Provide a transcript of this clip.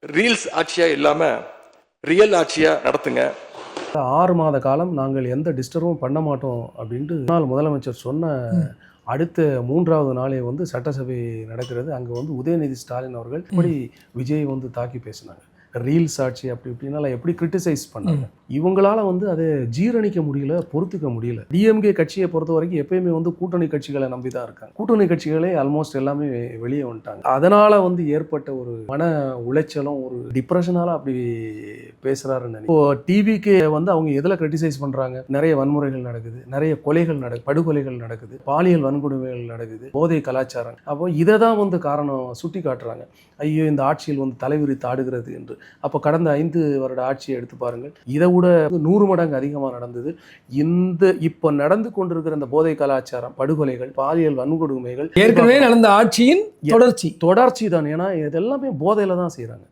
Reels ஆட்சியா இல்லாம real ஆட்சியா நடத்துங்க. 6 மாத காலம் நாங்கள் எந்த டிஸ்டர்பும் பண்ண மாட்டோம் அப்படின்ட்டு முன்னாள் முதலமைச்சர் சொன்ன அடுத்த 3வது நாளே சட்டசபை நடக்கிறது. அங்கே உதயநிதி ஸ்டாலின் அவர்கள் இப்படி விஜய் தாக்கி பேசினாங்க. ரீல்ஸ் ஆட்சி அப்படி இப்படின்னால எப்படி கிரிட்டிசைஸ் பண்ணாங்க. இவங்களால அதை ஜீரணிக்க முடியல, பொறுத்துக்க முடியல. டிஎம்கே கட்சியை பொறுத்த வரைக்கும் எப்பயுமே கூட்டணி கட்சிகளை நம்பி தான் இருக்காங்க. கூட்டணி கட்சிகளே ஆல்மோஸ்ட் எல்லாமே வெளியே வந்துட்டாங்க. அதனால ஏற்பட்ட ஒரு மன உளைச்சலும் ஒரு டிப்ரெஷனால அப்படி பேசுறாருன்னு. இப்போ டிவிக்கு அவங்க எதுல கிரிட்டிசைஸ் பண்றாங்க? நிறைய வன்முறைகள் நடக்குது, நிறைய கொலைகள் படுகொலைகள் நடக்குது, பாலியல் வன்கொடுமைகள் நடக்குது, போதை கலாச்சாரம். அப்போ இதை தான் காரணம் சுட்டி காட்டுறாங்க. ஐயோ இந்த ஆட்சியில் தலைவிரித்து ஆடுகிறது என்று. அப்போ கடந்த 5 வருட ஆட்சியை எடுத்து பாருங்கள், இதை விட 100 மடங்கு அதிகமாக நடந்தது. இப்போ நடந்து கொண்டிருக்கிற இந்த போதை கலாச்சாரம், படுகொலைகள், பாலியல் வன்கொடுமைகள் ஏற்கனவே நடந்த ஆட்சியின் தொடர்ச்சி தான். ஏன்னா இதெல்லாமே போதையில தான் செய்யறாங்க.